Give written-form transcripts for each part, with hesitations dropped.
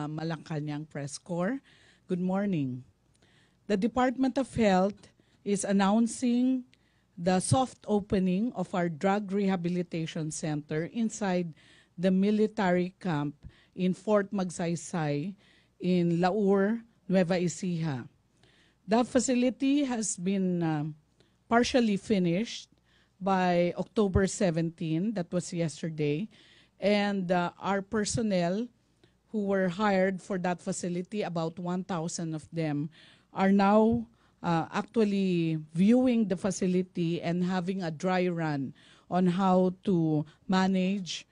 Malacanang Press Corps. Good morning. The Department of Health is announcing the soft opening of our drug rehabilitation center inside the military camp in Fort Magsaysay in Laur, Nueva Ecija. The facility has been partially finished by October 17, that was yesterday, and our personnel who were hired for that facility, about 1,000 of them, are now actually viewing the facility and having a dry run on how to manage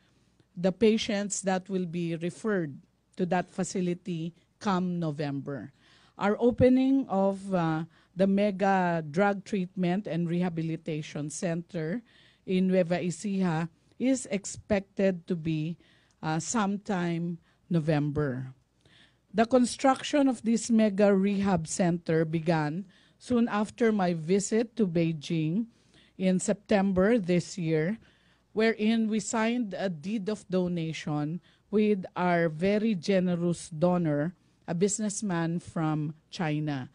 the patients that will be referred to that facility come November. Our opening of the Mega Drug Treatment and Rehabilitation Center in Nueva Ecija is expected to be sometime November. The construction of this Mega Rehab Center began soon after my visit to Beijing in September this year, wherein we signed a deed of donation with our very generous donor, a businessman from China.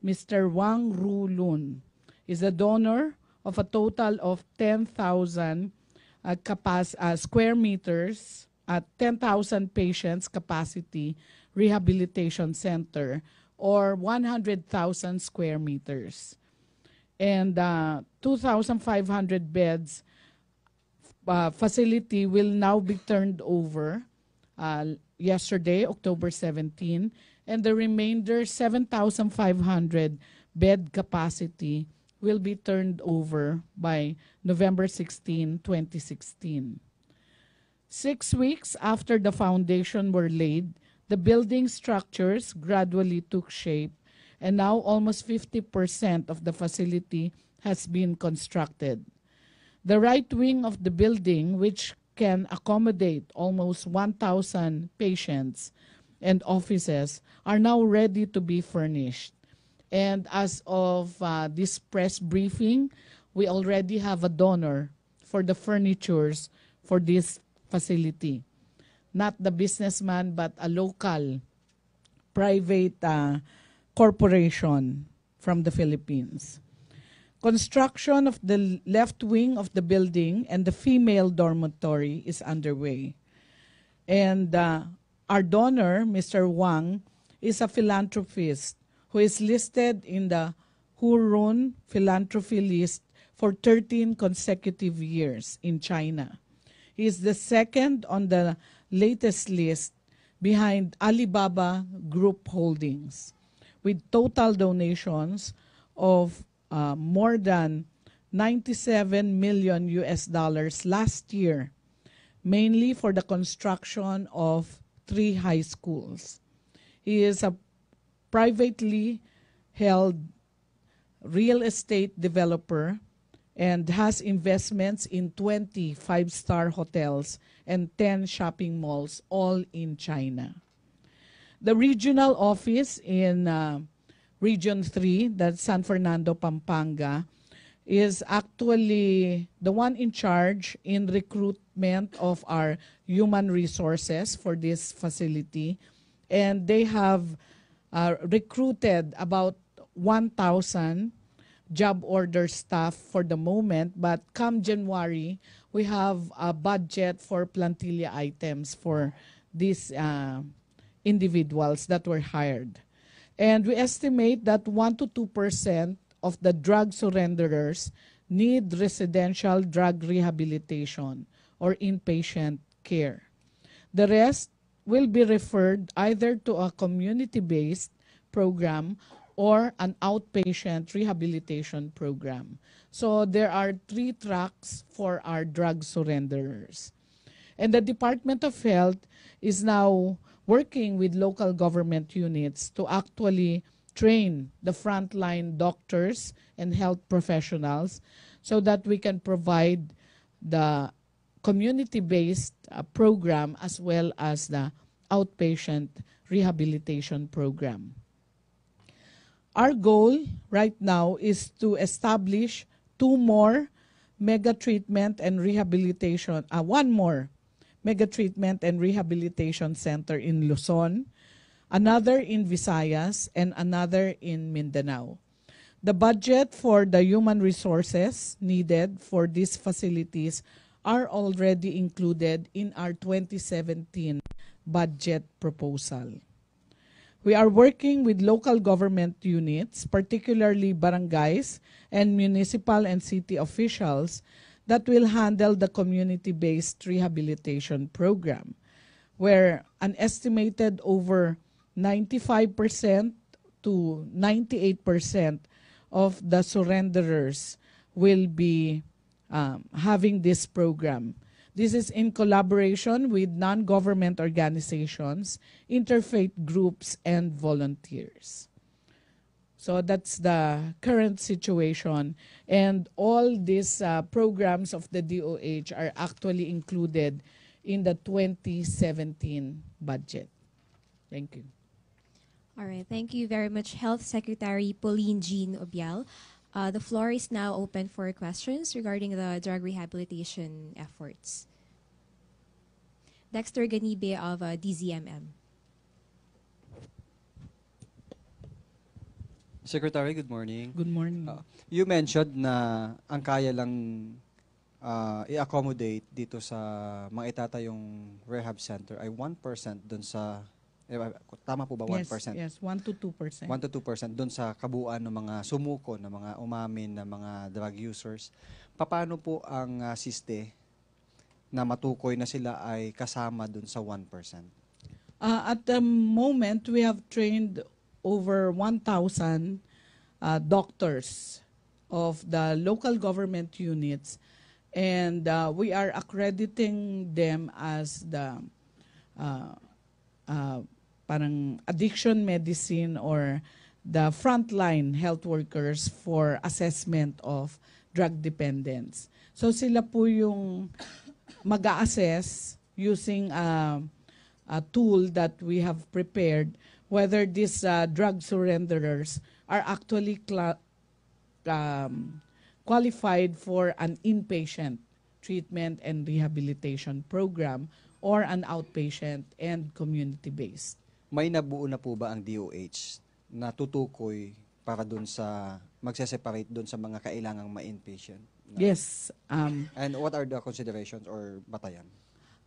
Mr. Wang Rulun is a donor of a total of 10,000 square meters at 10,000 patients capacity rehabilitation center, or 100,000 square meters. And 2,500 beds facility will now be turned over yesterday, October 17, and the remainder 7,500 bed capacity will be turned over by November 16, 2016. 6 weeks after the foundation were laid, the building structures gradually took shape, and now almost 50% of the facility has been constructed. The right wing of the building, which can accommodate almost 1,000 patients and offices, are now ready to be furnished. And as of this press briefing, we already have a donor for the furnitures for this facility. Not the businessman, but a local private corporation from the Philippines. Construction of the left wing of the building and the female dormitory is underway. And our donor, Mr. Wang, is a philanthropist who is listed in the Hurun philanthropy list for 13 consecutive years in China. He is the second on the latest list behind Alibaba Group Holdings, with total donations of more than 97 million US dollars last year, mainly for the construction of 3 high schools. He is a privately held real estate developer and has investments in 20 five-star hotels and 10 shopping malls, all in China. The regional office in Region 3, that's San Fernando, Pampanga, is actually the one in charge in recruitment of our human resources for this facility. And they have recruited about 1,000 job order staff for the moment, but come January, we have a budget for plantilla items for these individuals that were hired. And we estimate that 1 to 2% of the drug surrenderers need residential drug rehabilitation or inpatient care. The rest will be referred either to a community-based program or an outpatient rehabilitation program. So there are 3 tracks for our drug surrenderers. And the Department of Health is now working with local government units to actually train the frontline doctors and health professionals so that we can provide the community-based program as well as the outpatient rehabilitation program. Our goal right now is to establish 2 more mega treatment and rehabilitation, 1 more mega treatment and rehabilitation center in Luzon, another in Visayas, and another in Mindanao. The budget for the human resources needed for these facilities are already included in our 2017 budget proposal. We are working with local government units, particularly barangays and municipal and city officials that will handle the community-based rehabilitation program, where an estimated over 95% to 98% of the surrenderers will be having this program. This is in collaboration with non-government organizations, interfaith groups, and volunteers. So that's the current situation. And all these programs of the DOH are actually included in the 2017 budget. Thank you. All right. Thank you very much, Health Secretary Pauline Jean Obial. The floor is now open for questions regarding the drug rehabilitation efforts. Dexter Ganibe of DZMM. Secretary, good morning. Good morning. You mentioned na ang kaya lang i-accommodate dito sa mga itatayong rehab center ay 1% dun sa, tama po ba 1%? Yes, 1 to 2%. 1 to 2% dun sa kabuuan ng mga sumuko, ng mga umamin, ng mga drug users. Paano po ang siste na matukoy na sila ay kasama dun sa 1%? At the moment, we have trained over 1,000 doctors of the local government units, and we are accrediting them as the parang addiction medicine or the frontline health workers for assessment of drug dependence. So sila po yung mag-a-assess using a tool that we have prepared whether these drug surrenderers are actually qualified for an inpatient treatment and rehabilitation program or an outpatient and community-based. May nabuo na po ba ang DOH na tutukoy para dun sa, magse-separate dun sa mga kailangang ma-inpatient? Yes. And what are the considerations or batayan?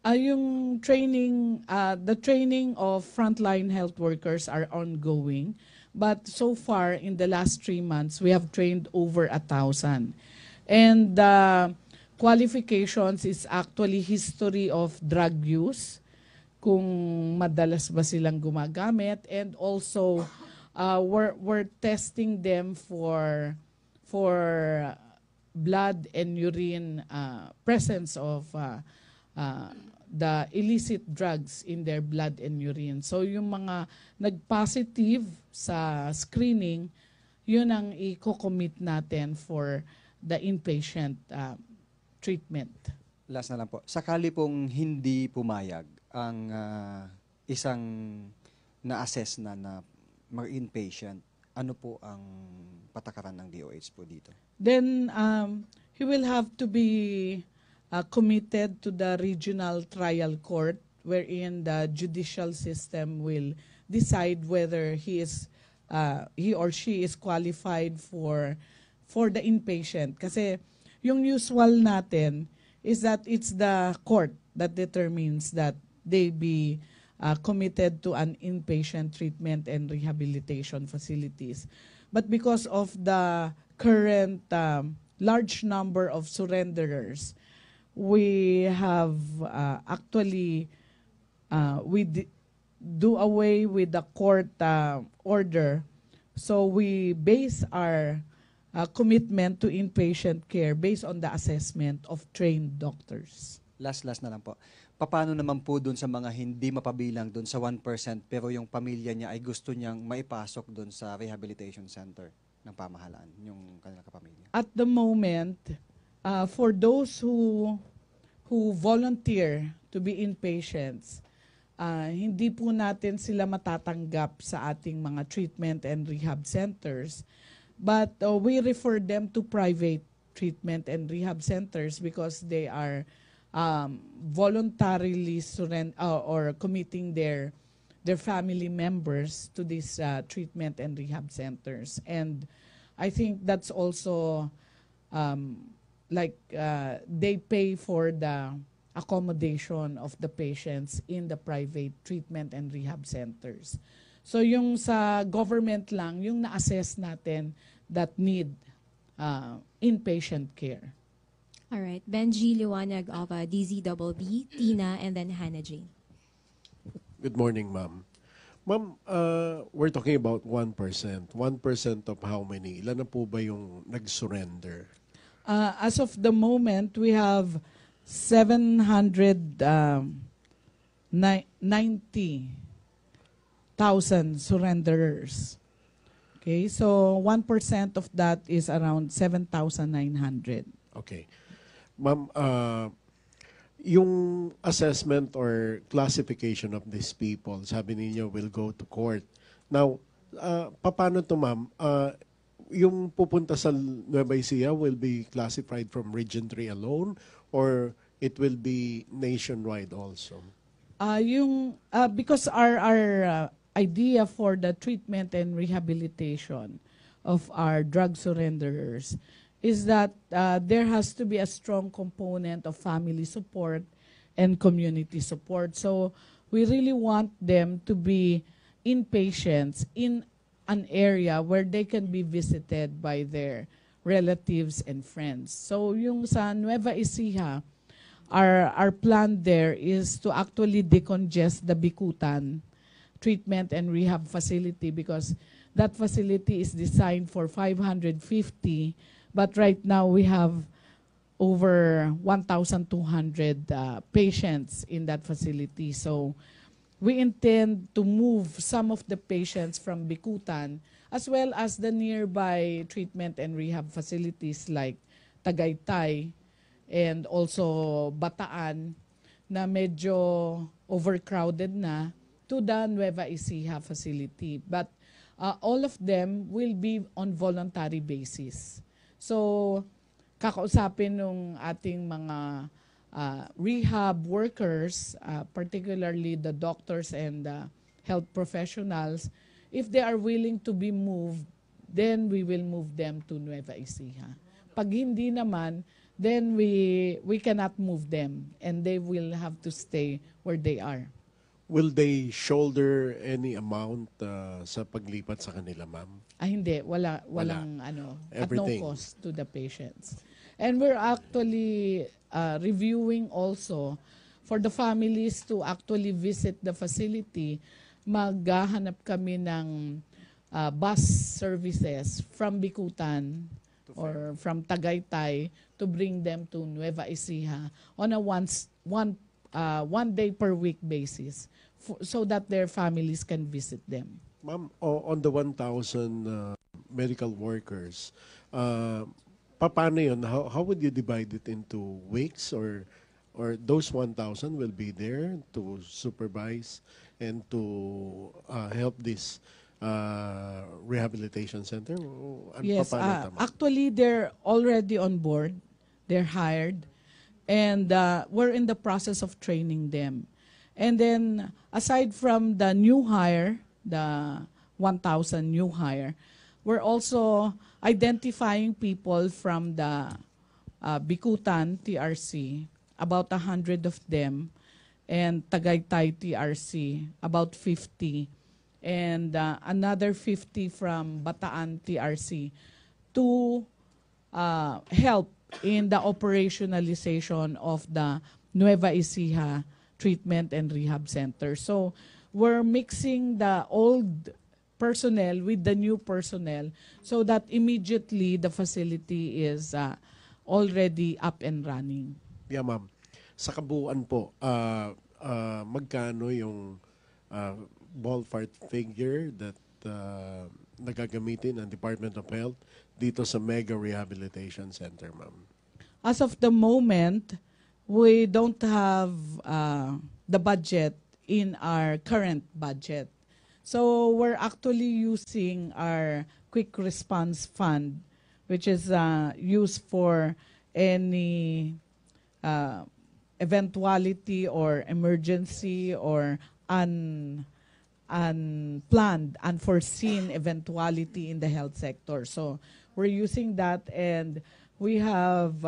Yung training, the training of frontline health workers are ongoing. But so far, in the last 3 months, we have trained over 1,000. And the qualifications is actually history of drug use, kung madalas ba silang gumagamit, and also we're testing them for blood and urine presence of the illicit drugs in their blood and urine. So yung mga nag-positive sa screening, yun ang i-commit natin for the inpatient treatment. Last na lang po. Sakali pong hindi pumayag ang isang na-assess na mag-inpatient, ano po ang patakaran ng DOH po dito? Then he will have to be committed to the regional trial court wherein the judicial system will decide whether he or she is qualified for the inpatient. Kasi yung usual natin is that it's the court that determines that they be committed to an inpatient treatment and rehabilitation facilities. But because of the current large number of surrenderers, we have actually do away with the court order. So we base our commitment to inpatient care based on the assessment of trained doctors. Last na lang po. Paano naman po dun sa mga hindi mapabilang dun sa 1% pero yung pamilya niya ay gusto niyang maipasok dun sa rehabilitation center ng pamahalaan, yung kanilang kapamilya? At the moment, for those who volunteer to be inpatients, hindi po natin sila matatanggap sa ating mga treatment and rehab centers. But we refer them to private treatment and rehab centers because they are voluntarily or committing their their family members to these treatment and rehab centers. And I think that's also they pay for the accommodation of the patients in the private treatment and rehab centers. So yung sa government lang, yung na-assess natin that need inpatient care. All right. Benji Liwanag of DZBB, Tina, and then Hannah Jane. Good morning, ma'am. Ma'am, we're talking about 1%. 1% of how many? Ilan na po ba yung nag-surrender? As of the moment, we have 790,000 surrenderers. Okay, so 1% of that is around 7,900. Okay. Ma'am, yung assessment or classification of these people, sabi ninyo, will go to court. Now, paano to, ma'am? Yung pupunta sa Nueva Ecija will be classified from Region 3 alone or it will be nationwide also? Because our idea for the treatment and rehabilitation of our drug surrenderers is that there has to be a strong component of family support and community support. So we really want them to be inpatients in an area where they can be visited by their relatives and friends. So yung sa Nueva Ecija, our plan there is to actually decongest the Bicutan treatment and rehab facility because that facility is designed for 550, but right now we have over 1,200 patients in that facility. So we intend to move some of the patients from Bicutan as well as the nearby treatment and rehab facilities like Tagaytay and also Bataan na medyo overcrowded na to the Nueva Ecija facility. But all of them will be on voluntary basis. So kakausapin nung ating mga rehab workers, particularly the doctors and health professionals, if they are willing to be moved, then we will move them to Nueva Ecija. Pag hindi naman, then we cannot move them and they will have to stay where they are. Will they shoulder any amount sa paglipat sa kanila, ma'am? Hindi, walang at no Everything. cost to the patients. And we're actually reviewing also for the families to actually visit the facility. Maghahanap kami ng bus services from Bicutan or from Tagaytay to bring them to Nueva Ecija on a one day per week basis so that their families can visit them. Ma'am, on the 1,000 medical workers, paano yun? How would you divide it into weeks or those 1,000 will be there to supervise and to help this rehabilitation center? Yes, Paano tama? actually they're already on board. They're hired. And we're in the process of training them. And then, aside from the new hire, the 1,000 new hire, we're also identifying people from the Bicutan TRC, about 100 of them, and Tagaytay TRC, about 50, and another 50 from Bataan TRC to help in the operationalization of the Nueva Ecija Treatment and Rehab Center. So we're mixing the old personnel with the new personnel so that immediately the facility is already up and running. Yeah, ma'am. Sa kabuuan po, magkano yung ballpark figure that nagagamitin ng Department of Health dito sa Mega Rehabilitation Center, ma'am? As of the moment, we don't have the budget in our current budget. So we're actually using our quick response fund, which is used for any eventuality or emergency or unplanned, unforeseen eventuality in the health sector. So we're using that, and we have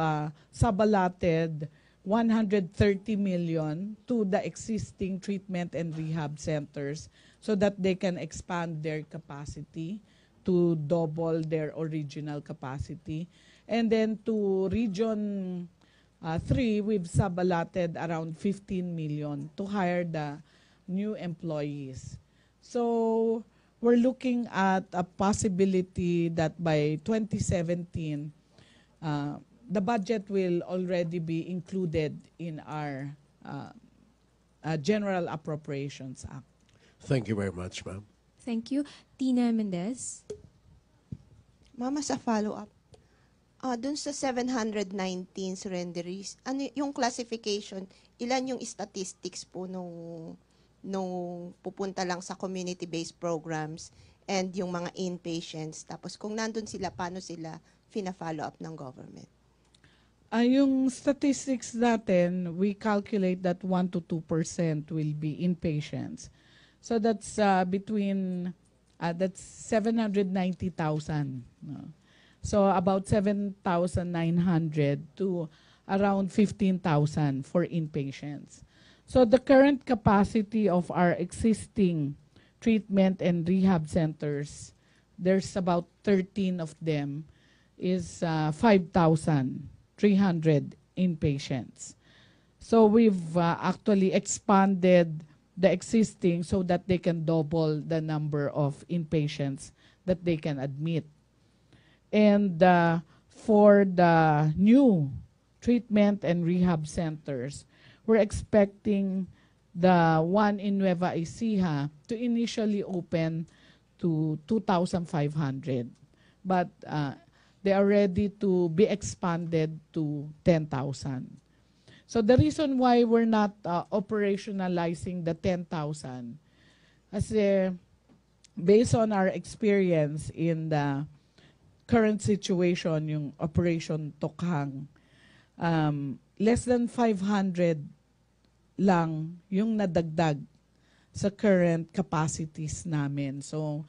suballotted 130 million to the existing treatment and rehab centers so that they can expand their capacity to double their original capacity. And then to Region 3, we've suballotted around 15 million to hire the new employees. So we're looking at a possibility that by 2017, the budget will already be included in our General Appropriations Act. Thank you very much, ma'am. Thank you. Tina Mendez. Mama, sa follow-up, dun sa 719 surrenderies, ano yung classification, ilan yung statistics po nung pupunta lang sa community-based programs and yung mga inpatients, tapos kung nandun sila, paano sila fina-follow up ng government? Yung statistics natin, we calculate that 1 to 2% will be inpatients. So that's that's 790,000. No? So about 7,900 to around 15,000 for inpatients. So the current capacity of our existing treatment and rehab centers, there's about 13 of them, is 5,300 inpatients. So we've actually expanded the existing so that they can double the number of inpatients that they can admit. And for the new treatment and rehab centers, we're expecting the one in Nueva Ecija to initially open to 2,500. But they are ready to be expanded to 10,000. So the reason why we're not operationalizing the 10,000, kasi based on our experience in the current situation, yung Operation Tokhang, less than 500 lang yung nadagdag sa current capacities namin. So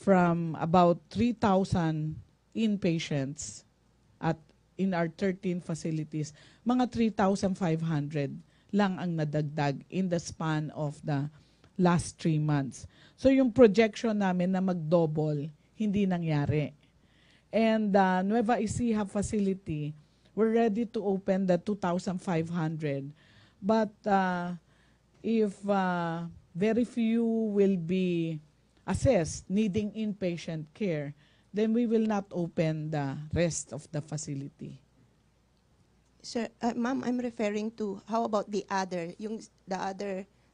from about 3,000 inpatients in our 13 facilities, mga 3,500 lang ang nadagdag in the span of the last 3 months. So yung projection namin na mag-double, hindi nangyari. And the Nueva Ecija facility, we're ready to open the 2,500. But if very few will be assessed needing inpatient care, then we will not open the rest of the facility. Sir, ma'am, I'm referring to how about the other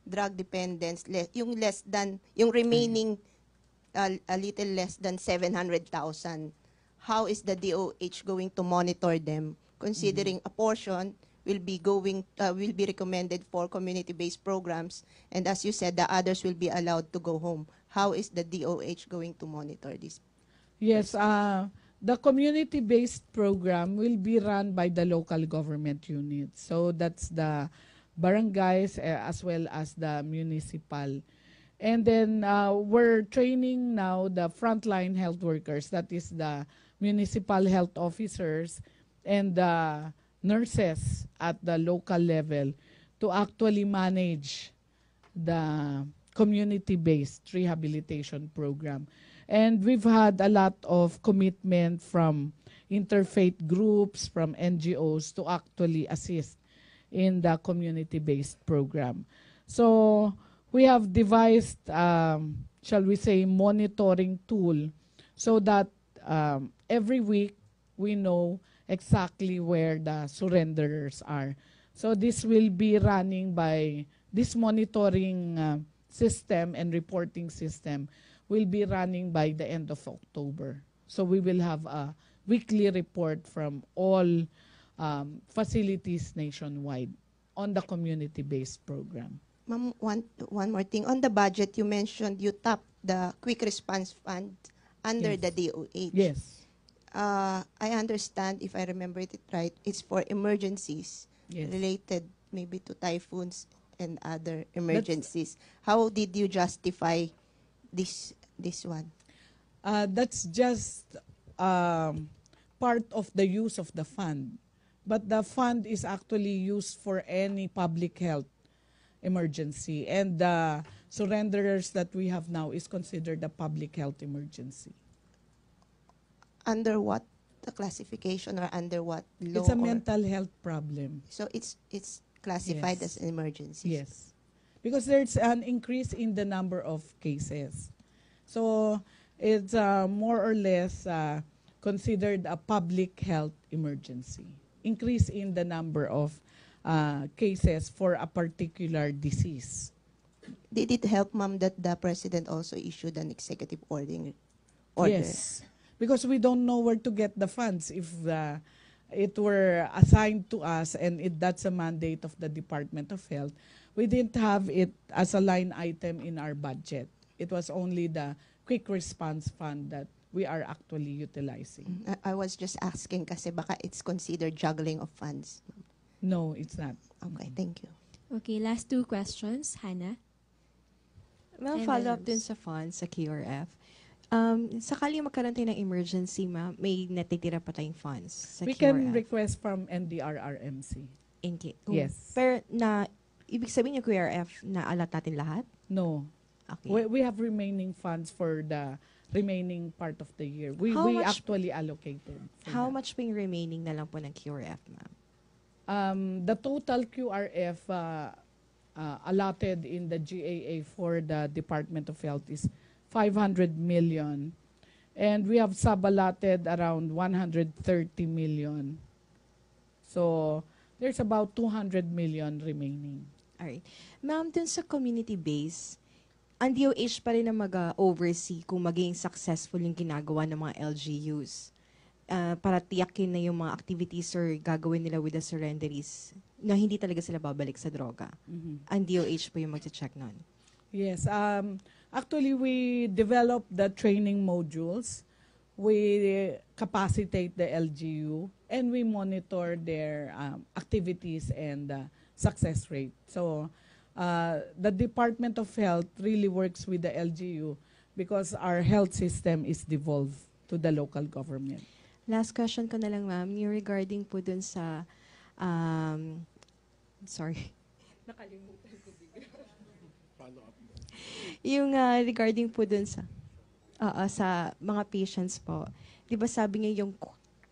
drug dependents, yung less than, yung remaining a little less than 700,000. How is the DOH going to monitor them, considering a portion will be recommended for community-based programs, and as you said, the others will be allowed to go home? How is the DOH going to monitor this? Yes, the community-based program will be run by the local government units. So that's the barangays as well as the municipal. And then we're training now the frontline health workers, that is the municipal health officers and the nurses at the local level to actually manage the community-based rehabilitation program. And we've had a lot of commitment from interfaith groups, from NGOs to actually assist in the community-based program. So we have devised, shall we say, monitoring tool so that every week we know exactly where the surrenderers are. So this will be running by this monitoring system and reporting system will be running by the end of October. So we will have a weekly report from all facilities nationwide on the community-based program. Ma'am, one more thing. On the budget, you mentioned you tapped the Quick Response Fund under Yes. the DOH. Yes. I understand, if I remember it right, it's for emergencies Yes. related maybe to typhoons and other emergencies. How did you justify this one? That's just part of the use of the fund. But the fund is actually used for any public health emergency. And the surrenderers that we have now is considered a public health emergency. Under what the classification or under what law? It's a or- mental health problem. So it's classified Yes. as an emergency. Yes. Because there's an increase in the number of cases. So it's more or less considered a public health emergency. Increase in the number of cases for a particular disease. Did it help, ma'am, that the president also issued an executive order? Yes. Because we don't know where to get the funds if it were assigned to us and that's a mandate of the Department of Health. We didn't have it as a line item in our budget. It was only the quick response fund that we are actually utilizing. I was just asking kasi baka it's considered juggling of funds. No, it's not. Okay, thank you. Okay, last two questions. Hannah? Ma'am, And follow-up then dun sa funds, sa QRF. Sakali magkaroon tayo ng emergency, ma'am, may natitira pa tayong funds sa We QRF. can request from NDRRMC. Yes. Pero ibig sabihin yung QRF na alat natin lahat? No. Okay. We have remaining funds for the remaining part of the year. We How much- actually allocated. for How that. much pa yung remaining na lang po ng QRF, ma'am? The total QRF allotted in the GAA for the Department of Health is 500 million. And we have sub-allotted around 130 million. So there's about 200 million remaining. Alright. Ma'am, dun sa community base, ang DOH pa rin na mag-oversee kung maging successful yung ginagawa ng mga LGUs para tiyakin na yung mga activities or gagawin nila with the surrenderies na hindi talaga sila babalik sa droga. Ang DOH po yung mag-check nun. Yes. Actually, we developed the training modules. We capacitate the LGU and we monitor their activities and success rate. So the Department of Health really works with the LGU because our health system is devolved to the local government. Last question ko na lang, ma'am, yung regarding po dun sa, sorry, nakalimutan ko bigla. Yung regarding po dun sa mga patients po, di ba sabi niya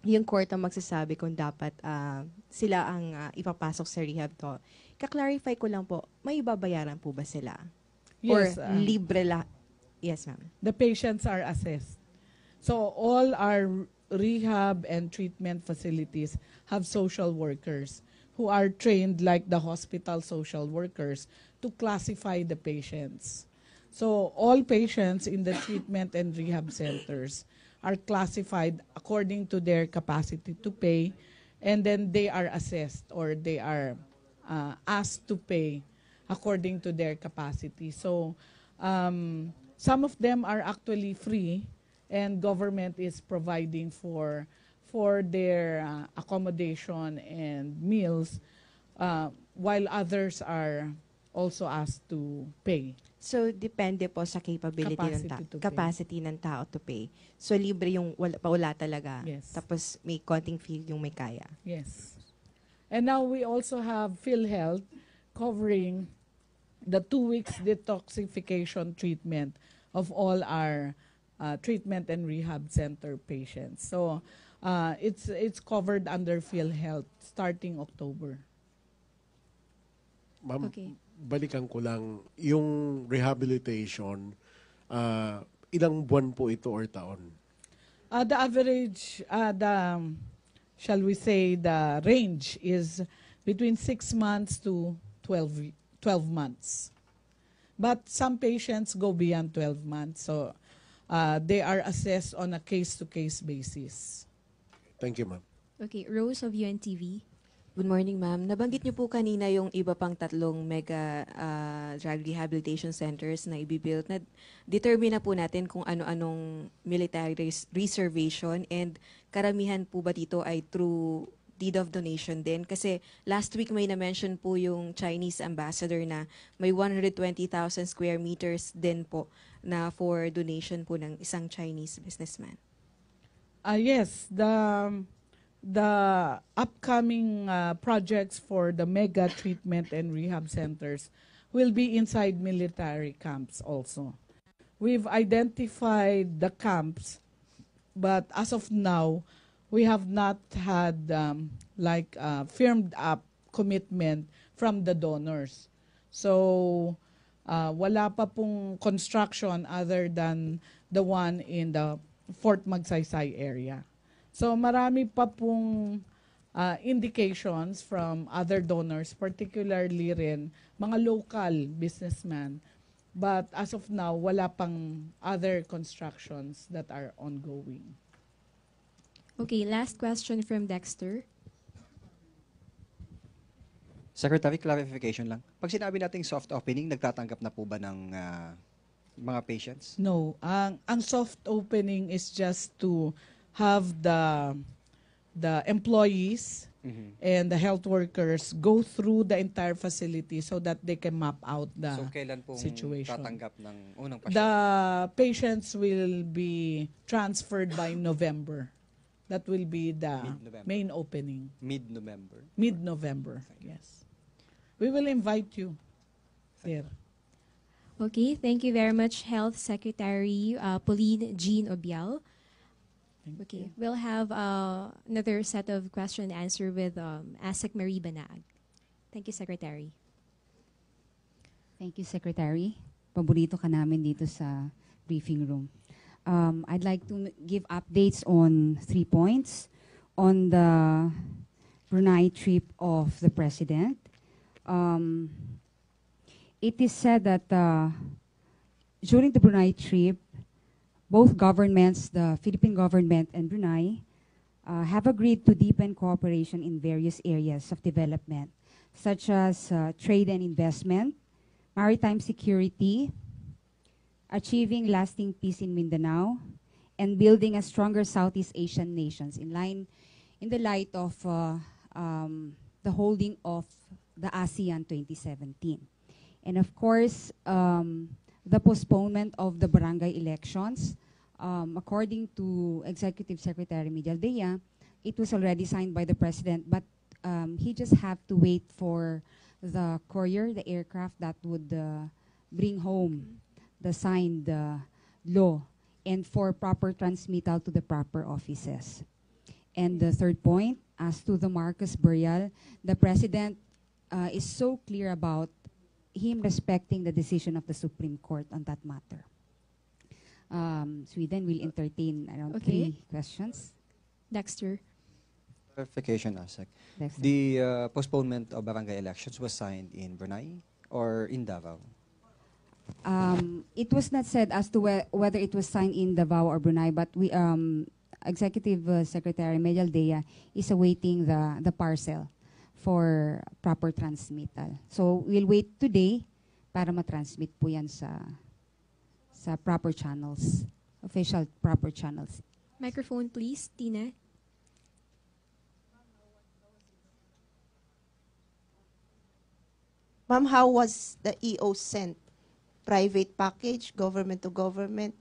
yung court ang magsasabi kung dapat sila ang ipapasok sa rehab to. Ka-clarify ko lang po, may babayaran po ba sila? Yes. Or libre la? Yes, ma'am. The patients are assessed. So all our rehab and treatment facilities have social workers who are trained like the hospital social workers to classify the patients. So all patients in the treatment and rehab centers are classified according to their capacity to pay, and then they are assessed or they are asked to pay according to their capacity. So some of them are actually free, and government is providing for their accommodation and meals, while others are also asked to pay. So, depende po sa capacity ng tao to pay. So, libre yung wala talaga. Yes. Tapos, may konting fee yung may kaya. Yes. And now we also have PhilHealth covering the 2 weeks detoxification treatment of all our treatment and rehab center patients. So it's covered under PhilHealth starting October. Ma'am, Okay. balikan ko lang, yung rehabilitation, ilang buwan po ito or taon? The average, shall we say, the range is between 6 months to 12 months. But some patients go beyond 12 months, so they are assessed on a case-to-case basis. Thank you, ma'am. Okay, Rose of UNTV. Good morning, ma'am. Nabanggit niyo po kanina yung iba pang 3 mega drug rehabilitation centers na ibibuild. Na-determine na po natin kung ano-anong military reservation, and karamihan po ba dito ay through deed of donation din? Kasi last week may na-mention po yung Chinese ambassador na may 120,000 square meters din po na for donation po ng isang Chinese businessman. Yes, the upcoming projects for the mega treatment and rehab centers will be inside military camps also. We've identified the camps, but as of now, we have not had firmed up commitment from the donors. So wala pa pong construction other than the one in the Fort Magsaysay area. So marami pa pong indications from other donors, particularly rin mga local businessmen. But as of now, wala pang other constructions that are ongoing. Okay, last question from Dexter. Secretary, clarification lang. Pag sinabi nating soft opening, nagtatanggap na po ba ng mga patients? No, ang soft opening is just to have the employees and the health workers go through the entire facility so that they can map out the So kailan pong situation. tatanggap ng unang pasyente? The patients will be transferred by November. That will be the Mid-November. main opening. Mid-November. Mid-November, yes. We will invite you there. Okay, thank you very much, Health Secretary Pauline Jean Obial. Okay, we'll have another set of question and answer with ASEC Marie Banag. Thank you, Secretary. Thank you, Secretary. Paborito ka namin dito sa briefing room. I'd like to give updates on 3 points. On the Brunei trip of the President. It is said that during the Brunei trip, both governments, the Philippine government and Brunei, have agreed to deepen cooperation in various areas of development, such as trade and investment, maritime security, achieving lasting peace in Mindanao, and building a stronger Southeast Asian nations in the light of the holding of the ASEAN 2017. And of course, the postponement of the barangay elections, according to Executive Secretary Medialdea, it was already signed by the President, but he just have to wait for the courier, the aircraft that would bring home the signed law and for proper transmittal to the proper offices. And the third point, as to the Marcos burial, the President is so clear about him respecting the decision of the Supreme Court on that matter. Sweden will entertain around 3 questions. Dexter. Clarification, ASEC. Dexter. The postponement of barangay elections was signed in Brunei or in Davao? It was not said as to whether it was signed in Davao or Brunei, but we Executive Secretary Medialdea is awaiting the parcel for proper transmittal. So we'll wait today para matransmit po yan sa proper channels, official proper channels. Microphone, please, Tina. Ma'am, how was the EO sent? Private package, government to government?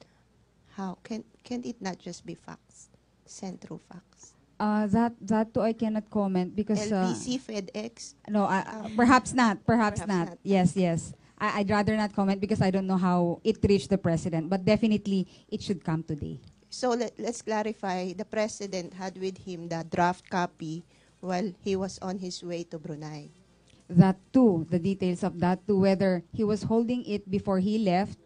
How? Can it not just be fax? Sent through fax? That too I cannot comment because LPC, FedEx? no, perhaps not. Perhaps Perhaps not. not. Yes. I'd rather not comment because I don't know how it reached the President, but definitely it should come today. So let's clarify, the President had with him the draft copy while he was on his way to Brunei. That too, the details of that too, whether he was holding it before he left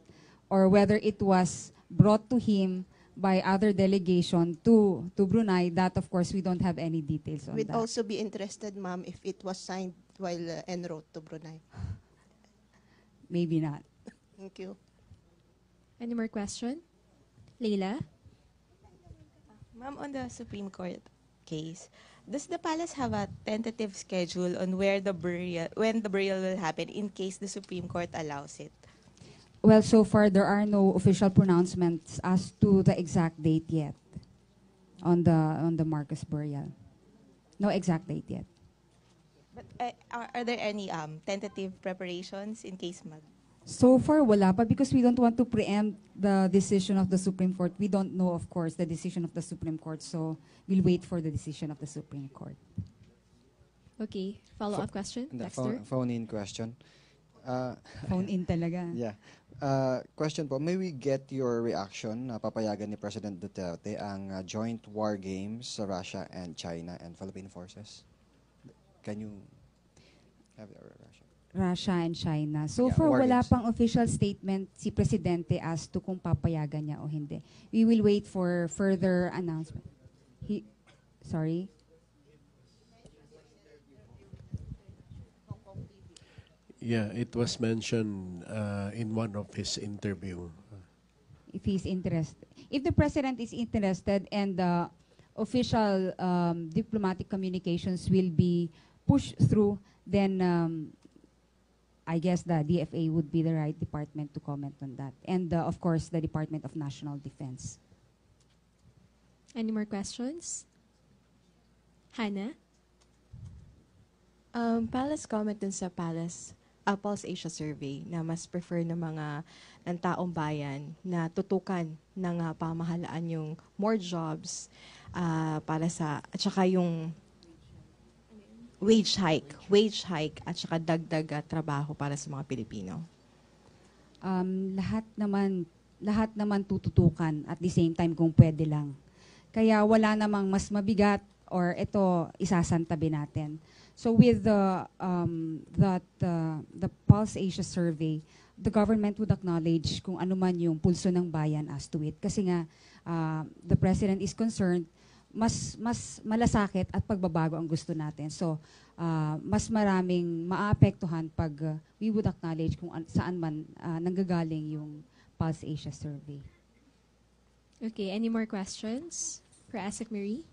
or whether it was brought to him by other delegation to Brunei, that of course we don't have any details on We'd that. also be interested, ma'am, if it was signed while en route to Brunei. Maybe not. Thank you. Any more question? Leila? Ma'am, on the Supreme Court case, does the palace have a tentative schedule on when the burial will happen in case the Supreme Court allows it? Well, so far there are no official pronouncements as to the exact date yet on the Marcos burial. No exact date yet. But are there any tentative preparations in case mag? So far, wala pa because we don't want to preempt the decision of the Supreme Court. We don't know, of course, the decision of the Supreme Court, so we'll wait for the decision of the Supreme Court. Okay, follow-up question, And the Dexter. phone-in question. Phone in talaga. Yeah. Question po, may we get your reaction na papayagan ni President Duterte ang joint war games sa Russia and China and Philippine forces? Can you have your reaction? Russia and China. So Yeah, far, war wala games. pang official statement si Presidente as to kung papayagan niya o hindi. We will wait for further announcement. Sorry? Yeah, it was mentioned in one of his interview. If he's interested. If the President is interested and the official diplomatic communications will be pushed through, then I guess the DFA would be the right department to comment on that. And of course, the Department of National Defense. Any more questions? Hannah? Palace comment dun sa Pulse Asia survey na mas prefer ng mga ng taong bayan na tutukan ng pamahalaan yung more jobs para sa at saka yung wage hike at saka dagdag trabaho para sa mga Pilipino. Lahat naman tututukan at the same time kung pwede lang. Kaya wala namang mas mabigat or ito isasantabi natin. So with the Pulse Asia survey, the government would acknowledge kung ano man yung pulso ng bayan as to it. Kasi nga the President is concerned mas malasakit at pagbabago ang gusto natin. So mas maraming maapektuhan pag we would acknowledge kung saan man nanggagaling yung Pulse Asia survey. Okay, any more questions for ASEC Marie?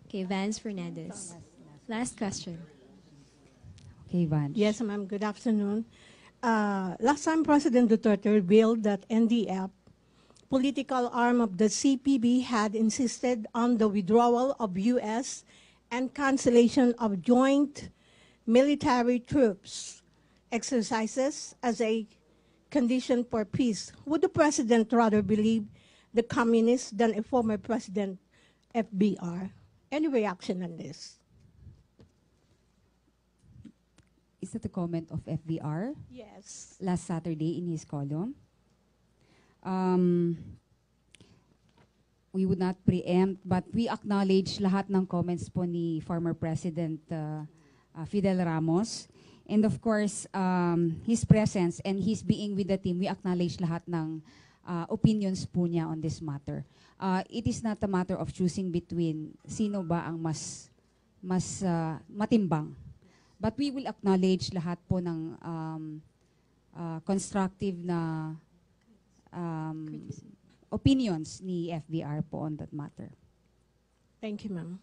Okay, Vance Fernandez. Last question. Okay, Vance. Yes, ma'am. Good afternoon. Last time, President Duterte revealed that NDF, political arm of the CPB, had insisted on the withdrawal of U.S. and cancellation of joint military troops exercises as a condition for peace. Would the President rather believe the communists than a former President FBR? Any reaction on this? Is that a comment of FBR? Yes. Last Saturday in his column. We would not preempt, but we acknowledge lahat ng comments po ni former President Fidel Ramos. And of course, his presence and his being with the team, we acknowledge lahat ng opinions po niya on this matter. It is not a matter of choosing between sino ba ang mas matimbang. But we will acknowledge lahat po ng constructive na opinions ni FBR po on that matter. Thank you, ma'am.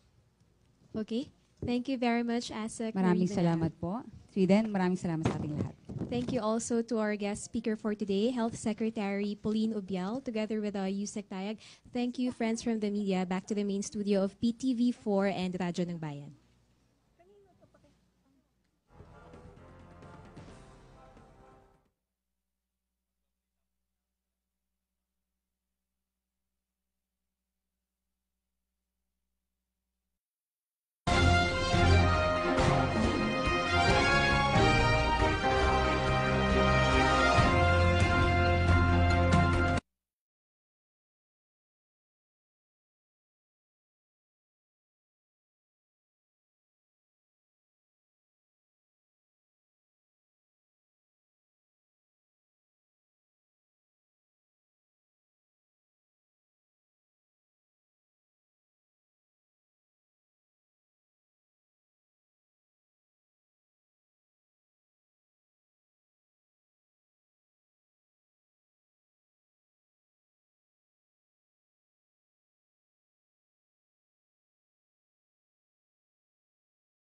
Okay. Thank you very much, ASEC. Maraming Marie salamat po. Sweden, maraming salamat sa ating lahat. Thank you also to our guest speaker for today, Health Secretary Pauline Ubial, together with Yusek Tayag. Thank you, friends from the media. Back to the main studio of PTV4 and Radyo ng Bayan.